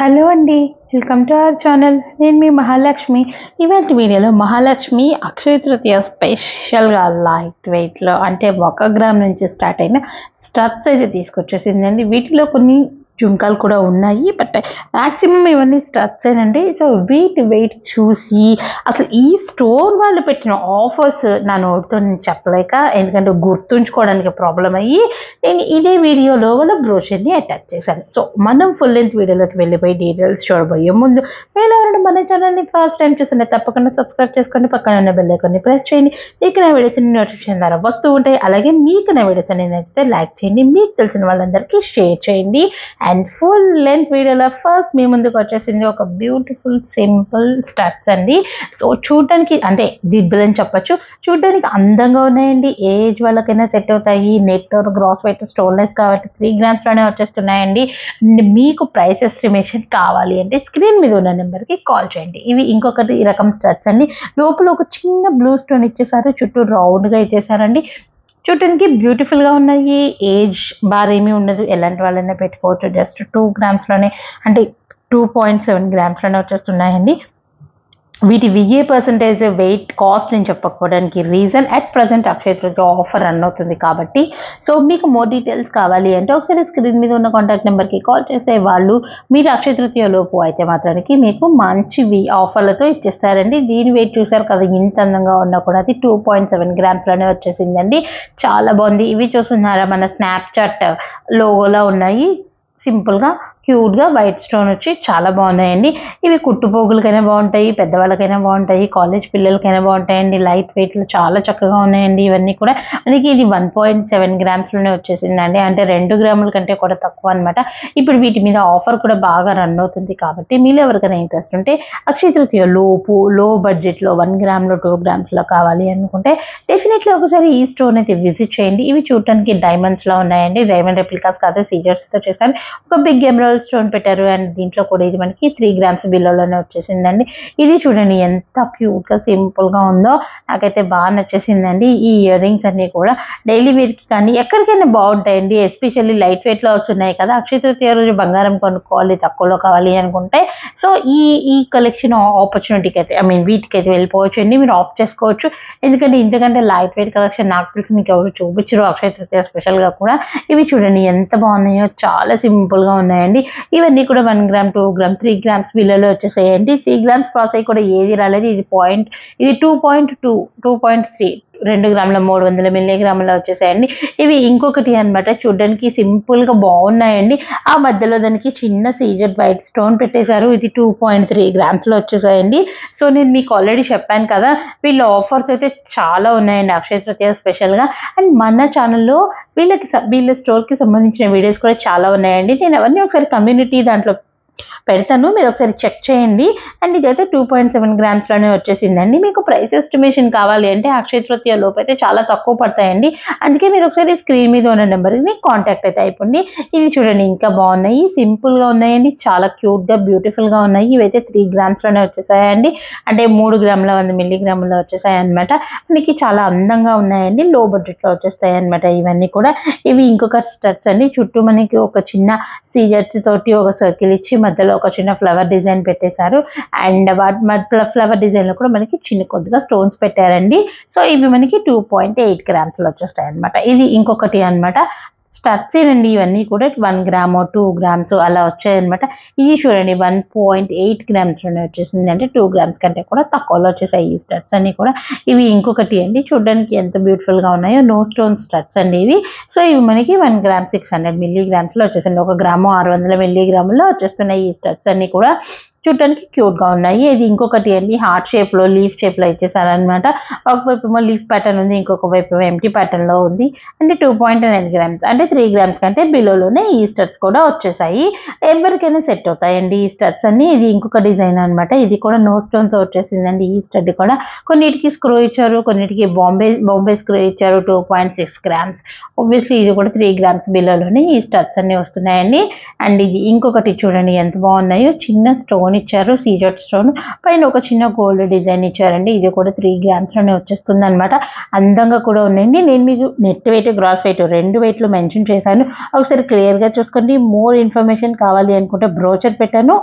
Hello అండి, welcome to our channel. నేను మీ మహాలక్ష్మి. ఇవాళ వీడియోలో మహాలక్ష్మి అక్షయ తృతీయ స్పెషల్గా లైట్ వెయిట్లో అంటే 1 గ్రామ్ నుంచి స్టార్ట్ అయిన స్టడ్స్ అయితే తీసుకొచ్చేసిందండి. వీటిలో కొన్ని జుంకాలు కూడా ఉన్నాయి, బట్ మ్యాక్సిమం ఇవన్నీ స్టడ్స్ ఏనండి. సో వీటి వెయిట్ చూసి అసలు ఈ స్టోర్ వాళ్ళు పెట్టిన ఆఫర్స్ నా నోటితో నేను చెప్పలేక, ఎందుకంటే గుర్తుంచుకోవడానికి ప్రాబ్లం అయ్యి నేను ఇదే వీడియోలో వాళ్ళ బ్రోషర్ని అటాచ్ చేశాను. సో మనం ఫుల్ లెంత్ వీడియోలోకి వెళ్ళిపోయి డీటెయిల్స్ చూడబోయే ముందు మీరు ఎవరైనా మన ఛానల్ని ఫస్ట్ టైం చూస్తుంటే తప్పకుండా సబ్స్క్రైబ్ చేసుకోండి, పక్కన ఉన్న బెల్ ఐకాన్ని ప్రెస్ చేయండి. మీకు నా వీడియోస్ నోటిఫికేషన్ ద్వారా వస్తూ ఉంటాయి. అలాగే మీకు నా వీడియోస్ అనేది నచ్చితే లైక్ చేయండి, మీకు తెలిసిన వాళ్ళందరికీ షేర్ చేయండి. అండ్ ఫుల్ లెంత్ వీడియోలో ఫస్ట్ మీ ముందుకు వచ్చేసింది ఒక బ్యూటిఫుల్ సింపుల్ స్టడ్స్ అండి. సో చూడడానికి అంటే దిబ్బలని చెప్పచ్చు, చూడడానికి అందంగా ఉన్నాయండి. ఏజ్ వాళ్ళకైనా సెట్ అవుతాయి. నెట్ గ్రాస్ వెయిట్ స్టోన్లెస్ కాబట్టి 3 గ్రామ్స్లోనే వచ్చేస్తున్నాయండి. మీకు ప్రైస్ ఎస్టిమేషన్ కావాలి అంటే స్క్రీన్ మీద ఉన్న నెంబర్కి కాల్ చేయండి. ఇవి ఇంకొకటి రకం స్టడ్స్ అండి. లోపల ఒక చిన్న బ్లూ స్టోన్ ఇచ్చేసారు, చుట్టూ రౌండ్గా ఇచ్చేసారండి. చూడటానికి బ్యూటిఫుల్గా ఉన్నాయి. ఏజ్ బార్ ఏమీ ఉండదు, ఎలాంటి వాళ్ళైనా పెట్టుకోవచ్చు. జస్ట్ 2 గ్రామ్స్లోనే అంటే 2.7 గ్రామ్స్లోనే వచ్చేస్తున్నాయండి. వీటి విఏ% వెయిట్ కాస్ట్ నేను చెప్పకపోవడానికి reason at present Akshaya Tritiya offer run అవుతుంది కాబట్టి. సో మీకు మోర్ డీటెయిల్స్ కావాలి అంటే ఒకసారి స్క్రీన్ మీద ఉన్న కాంటాక్ట్ నెంబర్కి కాల్ చేస్తే వాళ్ళు మీరు అక్షయ తృతీయ లోపు అయితే మాత్రానికి మీకు మంచి ఆఫర్లతో ఇచ్చేస్తారండి. దీని వెయిట్ చూసారు కదా, ఇంత అందంగా ఉన్నా కూడా అది 2.7 గ్రామ్స్లోనే వచ్చేసిందండి. చాలా బాగుంది. ఇవి చూస్తున్నారా, మన స్నాప్చాట్ లోగోలా ఉన్నాయి. సింపుల్గా క్యూట్గా వైట్ స్టోన్ వచ్చి చాలా బాగున్నాయండి. ఇవి కుట్టుపోగులకైనా బాగుంటాయి, పెద్దవాళ్ళకైనా బాగుంటాయి, కాలేజ్ పిల్లలకైనా బాగుంటాయండి. లైట్ వెయిట్లో చాలా చక్కగా ఉన్నాయండి. ఇవన్నీ కూడా మనకి ఇది 1.7 గ్రామ్స్లోనే వచ్చేసిందండి, అంటే 2 గ్రాముల కంటే కూడా తక్కువ అనమాట. ఇప్పుడు వీటి మీద ఆఫర్ కూడా బాగా రన్ అవుతుంది కాబట్టి మీరు ఎవరికైనా ఇంట్రెస్ట్ ఉంటే అక్షయ తృతీయ లోపు లో బడ్జెట్లో 1 గ్రామ్లో 2 గ్రామ్స్లో కావాలి అనుకుంటే డెఫినెట్లీ ఒకసారి ఈ స్టోర్ అయితే విజిట్ చేయండి. ఇవి చూడటానికి డైమండ్స్లో ఉన్నాయండి. డైమండ్ రెప్లికాస్ కాదు, సీజర్స్తో చేశారు. ఒక బిగ్ ఎమరాల్డ్ స్టోన్ పెట్టారు. అండ్ దీంట్లో కూడా ఇది మనకి 3 గ్రామ్స్ బిల్లోనే వచ్చేసిందండి. ఇది చూడండి ఎంత క్యూట్గా సింపుల్గా ఉందో, నాకైతే బాగా నచ్చేసిందండి. ఈ ఇయర్ రింగ్స్ అన్నీ కూడా డైలీ వేర్కి కానీ ఎక్కడికైనా బాగుంటాయండి. ఎస్పెషల్లీ లైట్ వెయిట్లో వస్తున్నాయి కదా, అక్షయ తృతీయ రోజు బంగారం కొనుక్కోవాలి, తక్కువలో కావాలి అనుకుంటే సో ఈ కలెక్షన్ ఆపర్చునిటీకి అయితే వీటికైతే వెళ్ళిపోవచ్చు అండి. మీరు ఆప్ట్ చేసుకోవచ్చు, ఎందుకంటే ఇంతకంటే లైట్ వెయిట్ కలెక్షన్ నాకు తెలిసి మీకు ఎవరు చూపించరు అక్షయ తృతీయ స్పెషల్గా కూడా. ఇవి చూడండి ఎంత బాగున్నాయో, చాలా సింపుల్గా ఉన్నాయండి. ఇవన్నీ కూడా 1 గ్రామ్ 2 గ్రామ్ 3 గ్రామ్స్ బిల్లలో వచ్చేసాయండి. 3 గ్రామ్స్ క్రాస్ అయ్యి కూడా ఏది రాలేదు. ఇది 2.2 2.3 2 గ్రాముల 300 మిల్లీగ్రాముల వచ్చేసాయండి. ఇవి ఇంకొకటి అనమాట, చూడడానికి సింపుల్గా బాగున్నాయండి. ఆ మధ్యలో దానికి చిన్న సీజర్ వైట్ స్టోన్ పెట్టేశారు. ఇది 2.3 గ్రామ్స్లో వచ్చేసాయండి. సో నేను మీకు ఆల్రెడీ చెప్పాను కదా, వీళ్ళ ఆఫర్స్ అయితే చాలా ఉన్నాయండి అక్షయ తృతీయ స్పెషల్గా. అండ్ మన ఛానల్లో వీళ్ళ స్టోర్కి సంబంధించిన వీడియోస్ కూడా చాలా ఉన్నాయండి. నేను అవన్నీ ఒకసారి కమ్యూనిటీ దాంట్లో పెడతాను, మీరు ఒకసారి చెక్ చేయండి. అండ్ ఇదైతే 2.7 గ్రామ్స్లోనే వచ్చేసిందండి. మీకు ప్రైస్ ఎస్టిమేషన్ కావాలి అంటే అక్షయ తృతీయ లోపు అయితే చాలా తక్కువ పడతాయండి. అందుకే మీరు ఒకసారి స్క్రీన్ మీద ఉన్న నెంబర్ని కాంటాక్ట్ అయితే అయిపోండి. ఇది చూడండి ఇంకా బాగున్నాయి, సింపుల్గా ఉన్నాయండి, చాలా క్యూట్గా బ్యూటిఫుల్గా ఉన్నాయి. ఇవైతే 3 గ్రామ్స్లోనే వచ్చేసాయండి, అంటే 3 గ్రాముల 100 మిల్లీగ్రాముల్లో వచ్చేసాయి అనమాట. మనకి చాలా అందంగా ఉన్నాయండి, లో బడ్జెట్లో వచ్చేస్తాయి అనమాట ఇవన్నీ కూడా. ఇవి ఇంకొక స్టడ్స్ అండి. చుట్టూ మనకి ఒక చిన్న సీజర్స్ తోటి ఒక సర్కిల్ ఇచ్చి మధ్యలో ఒక చిన్న ఫ్లవర్ డిజైన్ పెట్టేశారు. అండ్ ఫ్లవర్ డిజైన్ లో కూడా మనకి చిన్న కొద్దిగా స్టోన్స్ పెట్టారండి. సో ఇవి మనకి 2.8 గ్రామ్స్లో వచ్చేస్తాయి అనమాట. ఇది ఇంకొకటి అనమాట స్టడ్స్ ఏనండి. ఇవన్నీ కూడా 1 గ్రామ్ 2 గ్రామ్స్ అలా వచ్చాయన్నమాట. ఇది చూడండి 1.8 గ్రామ్స్లోనే వచ్చేసింది, అంటే 2 గ్రామ్స్ కంటే కూడా తక్కువలో వచ్చేసాయి ఈ స్టడ్స్ అన్ని కూడా. ఇవి ఇంకొకటి అండి, చూడడానికి ఎంత బ్యూటిఫుల్గా ఉన్నాయో, నో స్టోన్ స్టడ్స్ అండి ఇవి. సో ఇవి మనకి 1 గ్రామ్ 600 మిల్లీగ్రామ్స్లో వచ్చేసింది, 1 గ్రాము 600 మిల్లీగ్రాముల్లో వచ్చేస్తున్నాయి ఈ స్టడ్స్ అన్ని కూడా. చూడటానికి క్యూట్గా ఉన్నాయి. ఇది ఇంకొకటి అండి, హార్ట్ షేప్లో లీఫ్ షేప్లో ఇచ్చేసారనమాట. ఒకవైపు ఏమో లీఫ్ ప్యాటర్న్ ఉంది, ఇంకొక వైపు ఏమో ఎంటీ ప్యాటర్న్లో ఉంది. అంటే 2.9 గ్రామ్స్, అంటే 3 గ్రామ్స్ కంటే బిలోలోనే ఈ స్టడ్స్ కూడా వచ్చేసాయి. ఎవరికైనా సెట్ అవుతాయండి ఈ స్టడ్స్ అన్ని. ఇది ఇంకొక డిజైన్ అనమాట. ఇది కూడా నో స్టోన్తో వచ్చేసిందండి. ఈ స్టడ్ కూడా కొన్నిటికి స్క్రూ ఇచ్చారు, కొన్నిటికి బాంబే స్క్రూ ఇచ్చారు. 2.6 గ్రామ్స్. ఆబ్వియస్లీ ఇది కూడా 3 గ్రామ్స్ బిలోలోనే ఈ స్టడ్స్ అన్ని వస్తున్నాయండి. అండ్ ఇది ఇంకొకటి చూడండి ఎంత బాగున్నాయో, చిన్న స్టోన్ స్టోన్ ఇచ్చారు, సీజెడ్ స్టోన్. పైన ఒక చిన్న గోల్డ్ డిజైన్ ఇచ్చారండి. ఇది కూడా 3 గ్రామ్స్లోనే వచ్చేస్తుంది అనమాట. అందంగా కూడా ఉన్నాయండి. నేను మీకు నెట్ వెయిట్, గ్రాస్ వెయిట్ 2 వెయిట్లు మెన్షన్ చేశాను. ఒకసారి క్లియర్గా చూసుకోండి. మోర్ ఇన్ఫర్మేషన్ కావాలి అనుకుంటే బ్రోచర్ పెట్టాను,